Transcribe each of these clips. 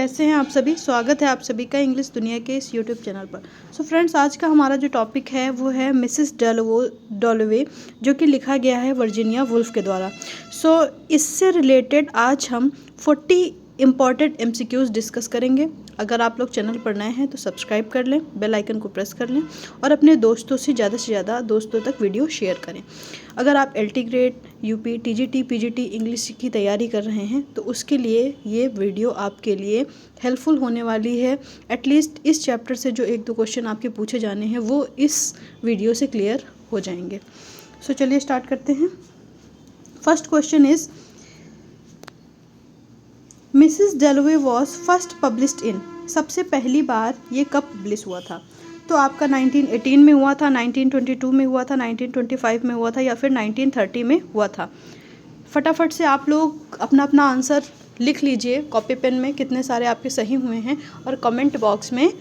कैसे हैं आप सभी। स्वागत है आप सभी का इंग्लिश दुनिया के इस यूट्यूब चैनल पर। सो फ्रेंड्स, आज का हमारा जो टॉपिक है वो है मिसेस डॉलोवे, जो कि लिखा गया है वर्जीनिया वुल्फ के द्वारा। सो इससे रिलेटेड आज हम 40 इम्पॉर्टेंट MCQs डिस्कस करेंगे। अगर आप लोग चैनल पर नए हैं तो सब्सक्राइब कर लें, बेल आइकन को प्रेस कर लें और अपने दोस्तों से ज़्यादा दोस्तों तक वीडियो शेयर करें। अगर आप LT grade, UP, TGT, PGT English की तैयारी कर रहे हैं तो उसके लिए ये वीडियो आपके लिए हेल्पफुल होने वाली है। एटलीस्ट इस चैप्टर से जो 1-2 क्वेश्चन आपके पूछे जाने हैं वो इस वीडियो से क्लियर हो जाएंगे। सो चलिए स्टार्ट करते हैं। First question is Mrs Dalloway was first published in. सबसे पहली बार ये कब पब्लिश हुआ था? तो आपका 1918 में हुआ था, 1922 में हुआ था, 1925 में हुआ था या फिर 1930 में हुआ था। फटाफट से आप लोग अपना अपना आंसर लिख लीजिए कॉपी पेन में, कितने सारे आपके सही हुए हैं, और कमेंट बॉक्स में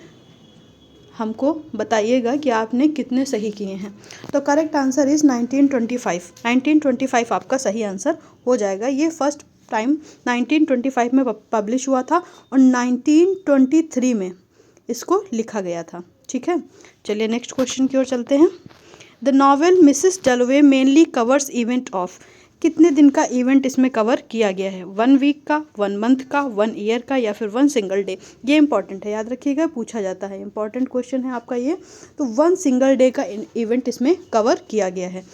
हमको बताइएगा कि आपने कितने सही किए हैं। तो करेक्ट आंसर इज़ 1925। 1925 आपका सही आंसर हो जाएगा। ये फर्स्ट टाइम 1925 में पब्लिश हुआ था और 1923 में इसको लिखा गया था। ठीक है, चलिए नेक्स्ट क्वेश्चन की ओर चलते हैं। The novel Mrs Dalloway mainly covers event of. कितने दिन का इवेंट इसमें कवर किया गया है? 1 वीक का, 1 मंथ का, 1 ईयर का या फिर 1 सिंगल डे? ये इंपॉर्टेंट है, याद रखिएगा, पूछा जाता है, इंपॉर्टेंट क्वेश्चन है आपका ये। तो 1 सिंगल डे का इवेंट इसमें कवर किया गया है।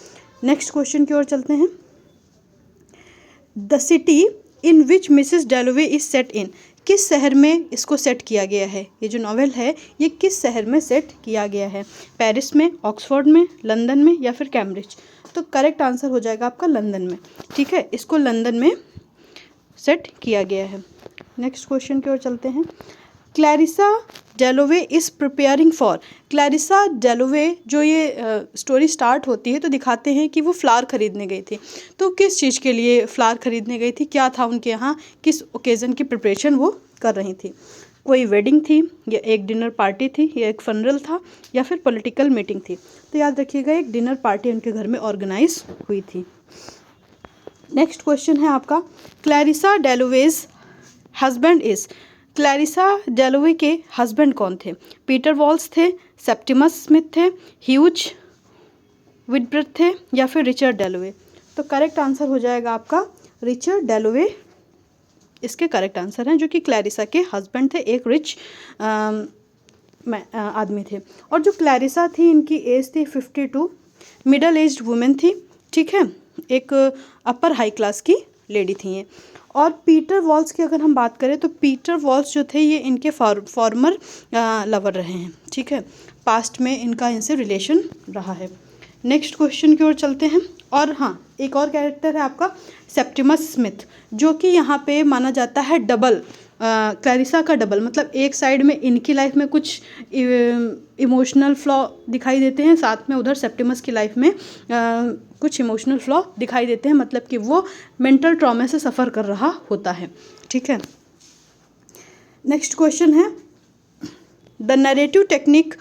नेक्स्ट क्वेश्चन की ओर चलते हैं। The city in which Mrs Dalloway is set in. किस शहर में इसको सेट किया गया है? ये जो नॉवेल है ये किस शहर में सेट किया गया है? पेरिस में, ऑक्सफोर्ड में, लंदन में या फिर कैम्ब्रिज? तो करेक्ट आंसर हो जाएगा आपका लंदन में। ठीक है, इसको लंदन में सेट किया गया है। नेक्स्ट क्वेश्चन की ओर चलते हैं। Clarissa Dalloway is preparing for. Clarissa Dalloway जो ये स्टोरी स्टार्ट होती है तो दिखाते हैं कि वो फ्लावर खरीदने गई थी। तो किस चीज़ के लिए फ्लावर खरीदने गई थी? क्या था उनके यहाँ? किस ओकेज़न की प्रिपरेशन वो कर रही थी? कोई वेडिंग थी या एक डिनर पार्टी थी या एक फनरल था या फिर पॉलिटिकल मीटिंग थी? तो याद रखिएगा, एक डिनर पार्टी उनके घर में ऑर्गेनाइज हुई थी। नेक्स्ट क्वेश्चन है आपका, क्लैरिसा डॉलोवेज हस्बैंड इज़। क्लैरिसा डॉलोवे के हस्बैंड कौन थे? पीटर वॉल्स थे, सेप्टिमस स्मिथ थे, ह्यूज विटब्रथ थे या फिर रिचर्ड डॉलोवे? तो करेक्ट आंसर हो जाएगा आपका रिचर्ड डॉलोवे। इसके करेक्ट आंसर हैं, जो कि क्लैरिसा के हस्बैंड थे, एक रिच आदमी थे। और जो क्लैरिसा थी इनकी एज थी 52, मिडल एज्ड वुमेन थी। ठीक है, एक अपर हाई क्लास की लेडी थी ये। और पीटर वॉल्स की अगर हम बात करें तो पीटर वॉल्स जो थे ये इनके फॉर्मर लवर रहे हैं। ठीक है, पास्ट में इनका इनसे रिलेशन रहा है। नेक्स्ट क्वेश्चन की ओर चलते हैं। और हाँ, एक और कैरेक्टर है आपका सेप्टिमस स्मिथ, जो कि यहाँ पे माना जाता है डबल, क्लैरिसा का डबल। मतलब एक साइड में इनकी लाइफ में कुछ इमोशनल फ्लॉ दिखाई देते हैं, साथ में उधर सेप्टिमस की लाइफ में कुछ इमोशनल फ्लॉ दिखाई देते हैं, मतलब कि वो मेंटल ट्रॉमा से सफ़र कर रहा होता है। ठीक है, नेक्स्ट क्वेश्चन है, the narrative technique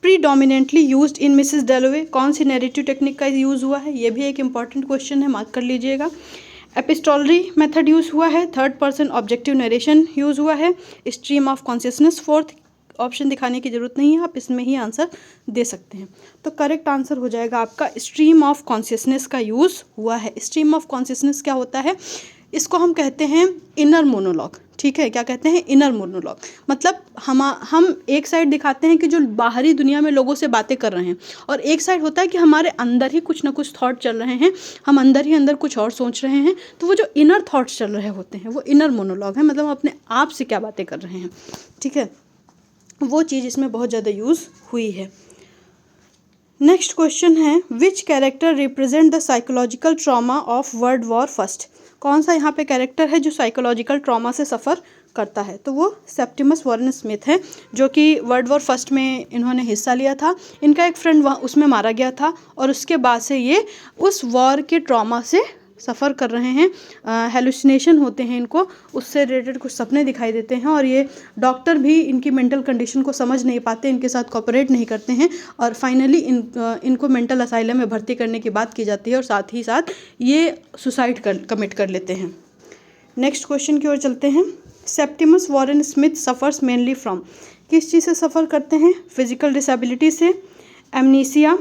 predominantly used in Mrs Dalloway. कौन सी नरेटिव टेक्निक का यूज़ हुआ है? ये भी एक इंपॉर्टेंट क्वेश्चन है, मार्क कर लीजिएगा। एपिस्टोलरी मेथड यूज़ हुआ है, third person objective narration use हुआ है, stream of consciousness. Fourth option दिखाने की ज़रूरत नहीं है, आप इसमें ही आंसर दे सकते हैं। तो करेक्ट आंसर हो जाएगा आपका स्ट्रीम ऑफ कॉन्शियसनेस का यूज़ हुआ है। स्ट्रीम ऑफ कॉन्शियसनेस क्या होता है? इसको हम कहते हैं इनर मोनोलॉग। ठीक है, क्या कहते हैं? Inner monologue. मतलब हम एक साइड दिखाते हैं कि जो बाहरी दुनिया में लोगों से बातें कर रहे हैं, और एक साइड होता है कि हमारे अंदर ही कुछ ना कुछ थॉट चल रहे हैं, हम अंदर ही अंदर कुछ और सोच रहे हैं। तो वो जो इनर थॉट्स चल रहे होते हैं वो इनर मोनोलॉग है, मतलब हम अपने आप से क्या बातें कर रहे हैं। ठीक है, वो चीज़ इसमें बहुत ज़्यादा यूज़ हुई है। नेक्स्ट क्वेश्चन है, विच character represent the psychological trauma of world war first. कौन सा यहाँ पे कैरेक्टर है जो साइकोलॉजिकल ट्रॉमा से सफ़र करता है? तो वो सेप्टिमस वॉरेन स्मिथ है, जो कि वर्ल्ड वॉर फर्स्ट में इन्होंने हिस्सा लिया था। इनका एक फ्रेंड वहाँ उसमें मारा गया था और उसके बाद से ये उस वॉर के ट्रॉमा से सफ़र कर रहे हैं। हेलुसिनेशन होते हैं इनको, उससे रिलेटेड कुछ सपने दिखाई देते हैं, और ये डॉक्टर भी इनकी मेंटल कंडीशन को समझ नहीं पाते, इनके साथ कोऑपरेट नहीं करते हैं, और फाइनली इनको मेंटल असाइलम में भर्ती करने की बात की जाती है, और साथ ही साथ ये सुसाइड कमिट कर लेते हैं। नेक्स्ट क्वेश्चन की ओर चलते हैं। Septimus Warren Smith suffers mainly from, किस चीज़ से सफ़र करते हैं? फिजिकल डिसेबिलिटी से, एमनीसिया,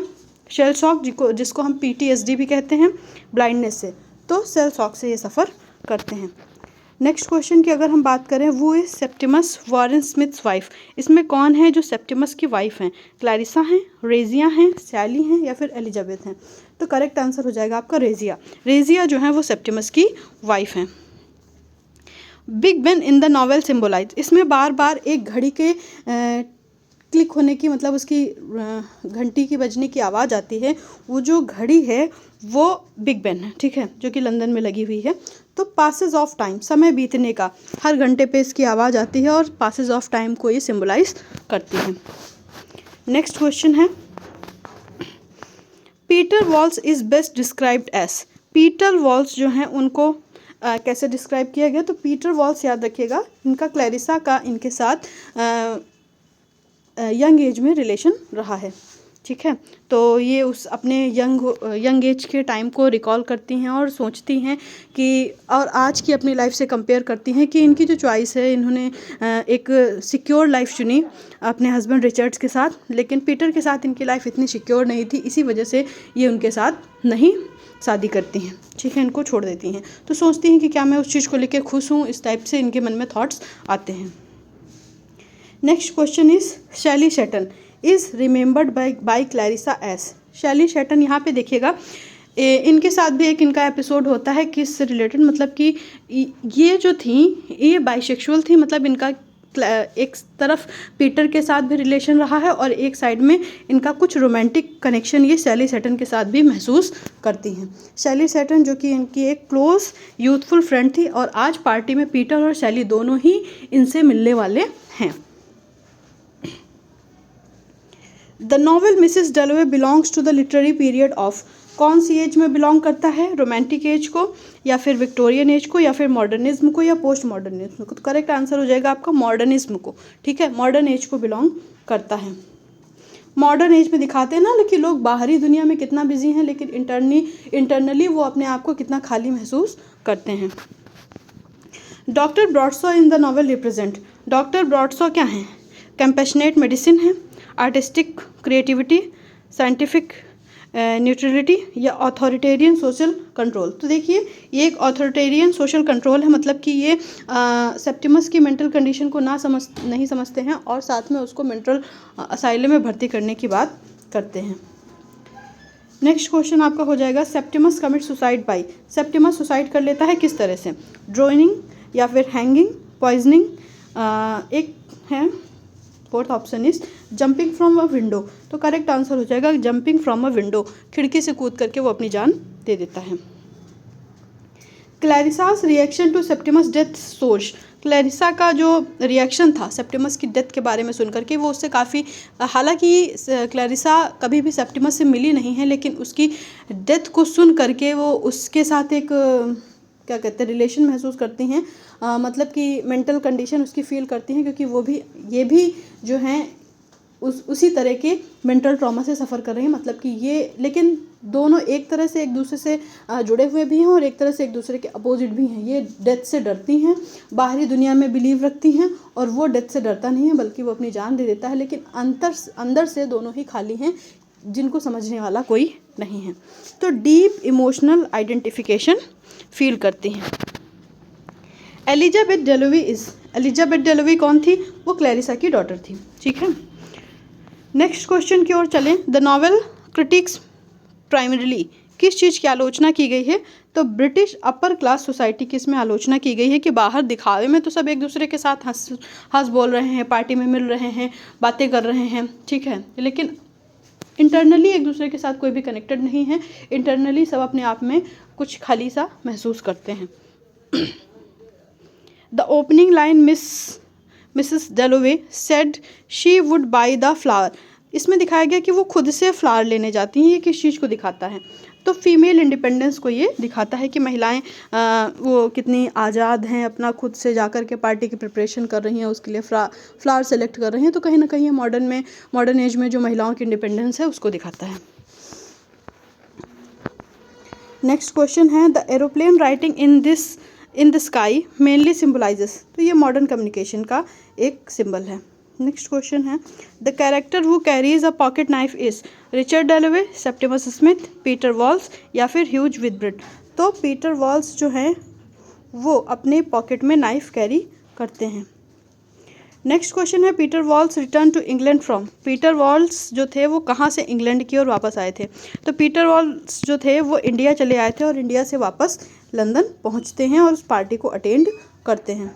शेल शॉक जिसको हम PTSD भी कहते हैं, ब्लाइंडनेस से। तो शेल शॉक से ये सफ़र करते हैं। नेक्स्ट क्वेश्चन की अगर हम बात करें, वो is Septimus Warren Smiths wife, इसमें कौन है जो सेप्टिमस की वाइफ हैं? क्लैरिसा हैं, रेजिया हैं, सैली हैं, या फिर एलिजाबेथ हैं? तो करेक्ट आंसर हो जाएगा आपका रेजिया। रेजिया जो है वो सेप्टिमस की वाइफ हैं। Big Ben in the novel symbolise, इसमें बार बार एक घड़ी के क्लिक होने की, मतलब उसकी घंटी की बजने की आवाज़ आती है, वो जो घड़ी है वो बिग बेन है, ठीक है, जो कि लंदन में लगी हुई है। तो पासेज ऑफ टाइम, समय बीतने का, हर घंटे पे इसकी आवाज़ आती है और पासेज ऑफ टाइम को ये सिम्बलाइज करती है। नेक्स्ट क्वेश्चन है, Peter Walsh is best described as, Peter Walsh जो हैं उनको कैसे डिस्क्राइब किया गया? तो पीटर वॉल्स, याद रखिएगा, इनका क्लैरिसा का इनके साथ यंग एज में रिलेशन रहा है, ठीक है। तो ये उस अपने यंग एज के टाइम को रिकॉल करती हैं और सोचती हैं कि, और आज की अपनी लाइफ से कंपेयर करती हैं कि इनकी जो चॉइस है, इन्होंने एक सिक्योर लाइफ चुनी अपने हस्बैंड रिचर्ड्स के साथ, लेकिन पीटर के साथ इनकी लाइफ इतनी सिक्योर नहीं थी, इसी वजह से ये उनके साथ नहीं शादी करती हैं, ठीक है, इनको छोड़ देती हैं। तो सोचती हैं कि क्या मैं उस चीज़ को लेकर खुश हूँ, इस टाइप से इनके मन में थॉट्स आते हैं। Next question is, Sally Seton is remembered by Clarissa as, Sally Seton, यहाँ पे देखिएगा इनके साथ भी एक इनका एपिसोड होता है किस रिलेटेड, मतलब कि ये जो थी ये बाइसेक्सुअल थी, मतलब इनका एक तरफ पीटर के साथ भी रिलेशन रहा है और एक साइड में इनका कुछ रोमांटिक कनेक्शन ये शैली शेटन के साथ भी महसूस करती हैं। शैली शेटन जो कि इनकी एक क्लोज यूथफुल फ्रेंड थी और आज पार्टी में पीटर और शैली दोनों ही इनसे मिलने वाले हैं। The novel Mrs Dalloway belongs to the literary period of, कौन सी एज में बिलोंग करता है? रोमांटिक एज को, या फिर विक्टोरियन एज को, या फिर मॉडर्निज्म को, या पोस्ट मॉडर्निज्म को? तो करेक्ट आंसर हो जाएगा आपका मॉडर्निज्म को, ठीक है, मॉडर्न एज को बिलोंग करता है। मॉडर्न एज में दिखाते हैं ना, लेकिन लोग बाहरी दुनिया में कितना बिजी हैं, लेकिन इंटरनली वो अपने आप को कितना खाली महसूस करते हैं। Doctor Bradshaw in the novel represent, doctor Bradshaw क्या हैं? कंपैशनेट मेडिसिन है, आर्टिस्टिक क्रिएटिविटी, साइंटिफिक न्यूट्रलिटी, या ऑथोरिटेरियन सोशल कंट्रोल? तो देखिए ये एक ऑथोरिटेरियन सोशल कंट्रोल है, मतलब कि ये सेप्टिमस की मेंटल कंडीशन को नहीं समझते हैं और साथ में उसको मेंटल असाइलम में भर्ती करने की बात करते हैं। नेक्स्ट क्वेश्चन आपका हो जाएगा, Septimus commit suicide bye, Septimus suicide कर लेता है किस तरह से? ड्रोनिंग, या फिर हैंगिंग, पॉइजनिंग, एक है fourth option is jumping from a window. तो करेक्ट आंसर हो जाएगा जंपिंग फ्रॉम अ विंडो, खिड़की से कूद करके वो अपनी जान दे देता है। Clarissa's reaction to Septimus death serves, Clarissa का जो रिएक्शन था सेप्टिमस की डेथ के बारे में सुनकर के, वो उससे काफ़ी, हालांकि क्लैरिसा कभी भी सेप्टिमस से मिली नहीं है, लेकिन उसकी डेथ को सुन करके वो उसके साथ एक क्या कहते हैं रिलेशन महसूस करती हैं, मतलब कि मेंटल कंडीशन उसकी फील करती हैं, क्योंकि वो भी ये भी जो हैं उसी तरह के मेंटल ट्रॉमा से सफ़र कर रही हैं, मतलब कि ये, लेकिन दोनों एक तरह से एक दूसरे से जुड़े हुए भी हैं और एक तरह से एक दूसरे के अपोजिट भी हैं। ये डेथ से डरती हैं, बाहरी दुनिया में बिलीव रखती हैं, और वो डेथ से डरता नहीं है बल्कि वो अपनी जान दे देता है, लेकिन अंदर से दोनों ही खाली हैं, जिनको समझने वाला कोई नहीं है। तो डीप इमोशनल आइडेंटिफिकेशन फील करती हैं। एलिजाबेथ डेलोवी एलिजाबेथ डेलोवी कौन थी? वो क्लैरिसा की डॉटर थी, ठीक है। नेक्स्ट क्वेश्चन की ओर चलें। द नॉवेल क्रिटिक्स प्राइमरीली किस चीज़ की आलोचना की गई है? तो ब्रिटिश अपर क्लास सोसाइटी की इसमें आलोचना की गई है कि बाहर दिखावे में तो सब एक दूसरे के साथ हंस बोल रहे हैं, पार्टी में मिल रहे हैं, बातें कर रहे हैं, ठीक है, लेकिन इंटरनली एक दूसरे के साथ कोई भी कनेक्टेड नहीं है। इंटरनली सब अपने आप में कुछ खाली सा महसूस करते हैं। The opening line Mrs डेलोवे said she would by the flower, इसमें दिखाया गया कि वो खुद से फ्लावर लेने जाती हैं। ये किस चीज़ को दिखाता है? तो फीमेल इंडिपेंडेंस को ये दिखाता है कि महिलाएं वो कितनी आज़ाद हैं, अपना खुद से जाकर के पार्टी की प्रिपरेशन कर रही हैं, उसके लिए फ्लावर सेलेक्ट कर रही हैं। तो कहीं ना कहीं मॉडर्न एज में जो महिलाओं की इंडिपेंडेंस है उसको दिखाता है। नेक्स्ट क्वेश्चन है, the aeroplane writing in this in the sky mainly symbolises, तो ये मॉडर्न कम्युनिकेशन का एक सिंबल है। नेक्स्ट क्वेश्चन है the character who carries a pocket knife is Richard Dalloway, Septimus Smith, Peter Walsh या फिर huge विथब्रिड। तो पीटर वॉल्स जो हैं वो अपने पॉकेट में नाइफ कैरी करते हैं। नेक्स्ट क्वेश्चन है Peter Walsh return to England from. Peter Walsh जो थे वो कहाँ से इंग्लैंड की ओर वापस आए थे? तो पीटर वॉल्स जो थे वो इंडिया चले आए थे और इंडिया से वापस लंदन पहुँचते हैं और उस पार्टी को अटेंड करते हैं।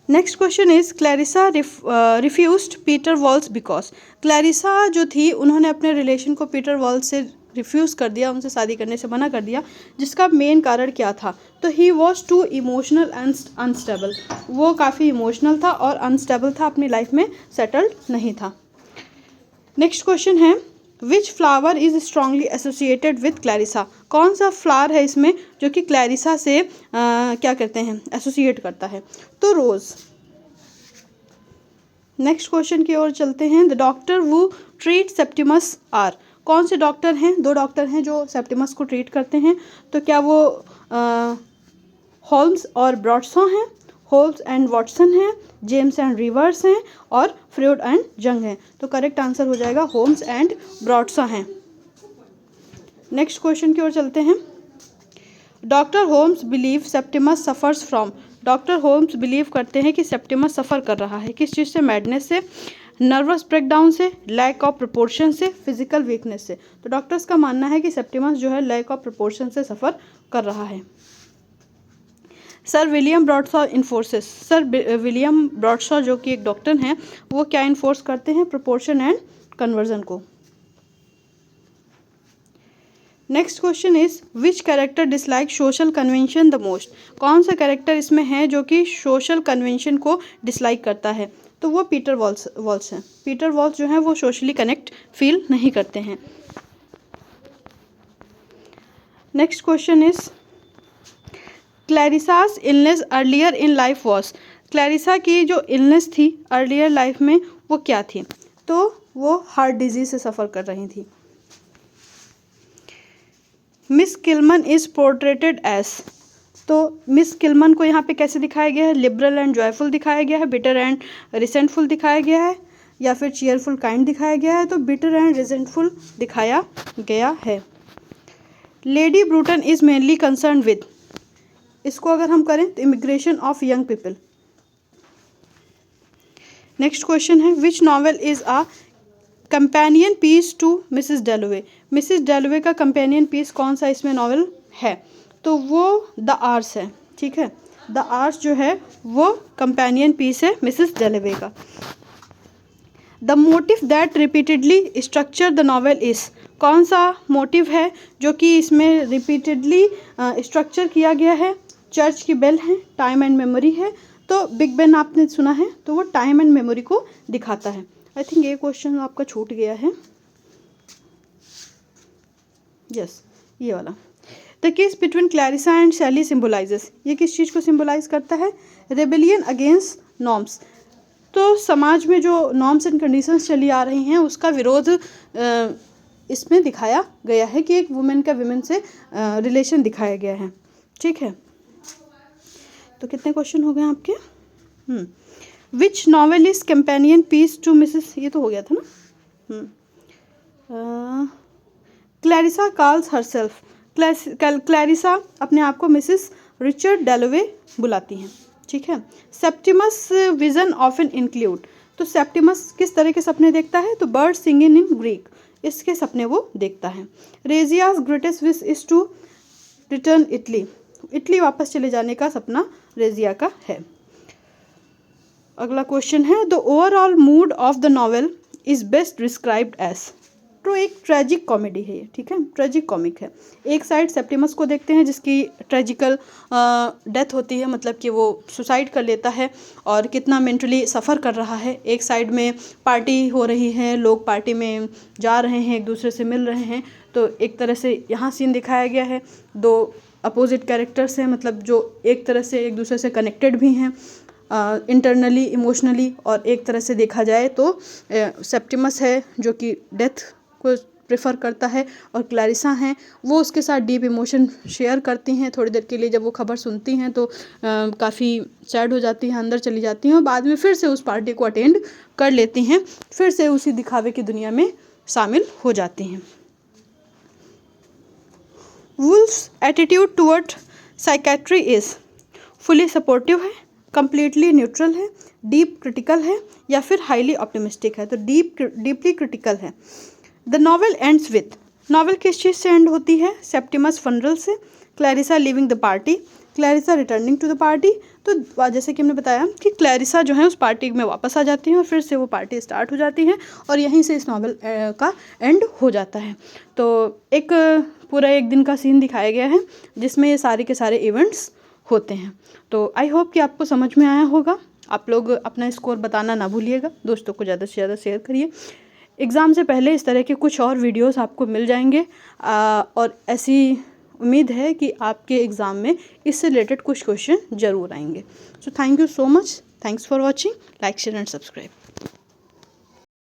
Next question is Clarissa refused Peter walls because. Clarissa जो थी उन्होंने अपने रिलेशन को पीटर वॉल्स से रिफ्यूज़ कर दिया, उनसे शादी करने से मना कर दिया, जिसका मेन कारण क्या था? तो he was too emotional and unstable. वो काफ़ी इमोशनल था और अनस्टेबल था, अपनी लाइफ में सेटल्ड नहीं था। नेक्स्ट क्वेश्चन है विच flower is strongly associated with Clarissa. कौन सा फ्लावर है इसमें जो कि क्लैरिसा से क्या करते हैं, एसोसिएट करता है? तो रोज़। नेक्स्ट क्वेश्चन की ओर चलते हैं द डॉक्टर वो ट्रीट सेप्टिमस आर। कौन से डॉक्टर हैं? दो डॉक्टर हैं जो सेप्टिमस को ट्रीट करते हैं। तो क्या वो होल्म्स और ब्रॉडसॉ हैं, होल्म्स एंड वॉटसन हैं, जेम्स एंड रिवर्स हैं और फ्रॉइड एंड जंग हैं? तो करेक्ट आंसर हो जाएगा होल्म्स एंड ब्रॉडसॉ हैं। नेक्स्ट क्वेश्चन की ओर चलते हैं doctor Holmes believe Septimus suffers from. Doctor Holmes believe करते हैं कि सेप्टिमस सफ़र कर रहा है किस चीज़ से? मैडनेस से, नर्वस ब्रेकडाउन से, लैक ऑफ प्रोपोर्शन से, फिजिकल वीकनेस से। तो डॉक्टर्स का मानना है कि सेप्टिमस जो है लैक ऑफ प्रोपोर्शन से सफ़र कर रहा है। Sir William Bradshaw enforces. Sir William Bradshaw जो कि एक डॉक्टर हैं वो क्या इन्फोर्स करते हैं? प्रोपोर्शन एंड कन्वर्जन को। Next question is which character dislike social convention the most. कौन सा कैरेक्टर इसमें है जो कि सोशल कन्वेंशन को डिसलाइक करता है? तो वो पीटर वॉल्स हैं। पीटर वॉल्स जो हैं वो सोशली कनेक्ट फील नहीं करते हैं। Next question is Clarissa's illness earlier in life was. Clarissa की जो इलनेस थी अर्लियर लाइफ में वो क्या थी? तो वो हार्ट डिजीज से सफ़र कर रही थी। Miss Kilman is portrayed as. तो मिस किलमन को यहाँ पे कैसे दिखाया गया है? लिबरल एंड जॉयफुल दिखाया गया है, बिटर एंड रिसेंटफुल दिखाया गया है या फिर चीयरफुल काइंड दिखाया गया है? तो बिटर एंड रिसेंटफुल दिखाया गया है। Lady Bruton is mainly concern with. इसको अगर हम करें तो immigration of young people. Next question है which novel is a companion piece to Mrs Dalloway. Mrs Dalloway का कंपेनियन पीस कौन सा इसमें नॉवेल है? तो वो द आर्स है। ठीक है, द आर्स जो है वो कंपेनियन पीस है मिसेस डेलवे का। The motive that repeatedly structure the novel is. कौन सा मोटिव है जो कि इसमें रिपीटेडली स्ट्रक्चर किया गया है? चर्च की बेल है, टाइम एंड मेमोरी है। तो बिग बेन आपने सुना है, तो वो टाइम एंड मेमोरी को दिखाता है। आई थिंक ये क्वेश्चन आपका छूट गया है। यस, ये वाला। द किस बिटवीन क्लैरिसा एंड सैली सिम्बोलाइजेस। ये किस चीज़ को सिम्बोलाइज करता है? Rebellion against norms. तो समाज में जो नॉर्म्स एंड कंडीशंस चली आ रही हैं उसका विरोध इसमें दिखाया गया है कि एक वुमेन का विमेन से रिलेशन दिखाया गया है। ठीक है, तो कितने क्वेश्चन हो गए आपके? Which novel is companion piece to Mrs. ये तो हो गया था ना। Clarissa calls herself. क्लैरिसा अपने आप को मिसेस रिचर्ड डेलवे बुलाती हैं। ठीक है। Septimus vision often include. तो सेप्टिमस किस तरह के सपने देखता है? तो बर्ड सिंगिंग इन ग्रीक, इसके सपने वो देखता है। Rezia's greatest wish is to return Italy. Italy वापस चले जाने का सपना रेजिया का है। अगला क्वेश्चन है the overall mood of the novel is best described as. तो एक ट्रेजिक कॉमेडी है ये। ठीक है, ट्रेजिक कॉमिक है। एक साइड सेप्टिमस को देखते हैं जिसकी ट्रेजिकल डेथ होती है, मतलब कि वो सुसाइड कर लेता है और कितना मेंटली सफ़र कर रहा है। एक साइड में पार्टी हो रही है, लोग पार्टी में जा रहे हैं, एक दूसरे से मिल रहे हैं। तो एक तरह से यहाँ सीन दिखाया गया है, दो अपोजिट कैरेक्टर्स हैं, मतलब जो एक तरह से एक दूसरे से कनेक्टेड भी हैं इंटरनली इमोशनली, और एक तरह से देखा जाए तो सेप्टिमस है जो कि डेथ को प्रेफर करता है और क्लैरिसा हैं वो उसके साथ डीप इमोशन शेयर करती हैं। थोड़ी देर के लिए जब वो खबर सुनती हैं तो काफ़ी सैड हो जाती हैं, अंदर चली जाती हैं और बाद में फिर से उस पार्टी को अटेंड कर लेती हैं, फिर से उसी दिखावे की दुनिया में शामिल हो जाती हैं। Woolf's attitude toward psychiatry is fully supportive है, कंप्लीटली न्यूट्रल है, डीप क्रिटिकल है या फिर हाईली ऑप्टिमिस्टिक है। तो डीपली क्रिटिकल है। The novel ends with, novel किस चीज़ से एंड होती है? सेप्टिमस फनरल से, Clarissa leaving the party, Clarissa returning to the party. तो जैसे कि हमने बताया कि क्लैरिसा जो है उस पार्टी में वापस आ जाती हैं और फिर से वो पार्टी स्टार्ट हो जाती है और यहीं से इस नॉवेल का एंड हो जाता है। तो एक पूरा एक दिन का सीन दिखाया गया है जिसमें ये सारे के सारे इवेंट्स होते हैं। तो आई होप कि आपको समझ में आया होगा। आप लोग अपना स्कोर बताना ना भूलिएगा, दोस्तों को ज़्यादा से ज़्यादा शेयर करिए। एग्ज़ाम से पहले इस तरह के कुछ और वीडियोस आपको मिल जाएंगे और ऐसी उम्मीद है कि आपके एग्ज़ाम में इससे रिलेटेड कुछ क्वेश्चन ज़रूर आएंगे। So thank you so much, thanks for watching, like share and subscribe.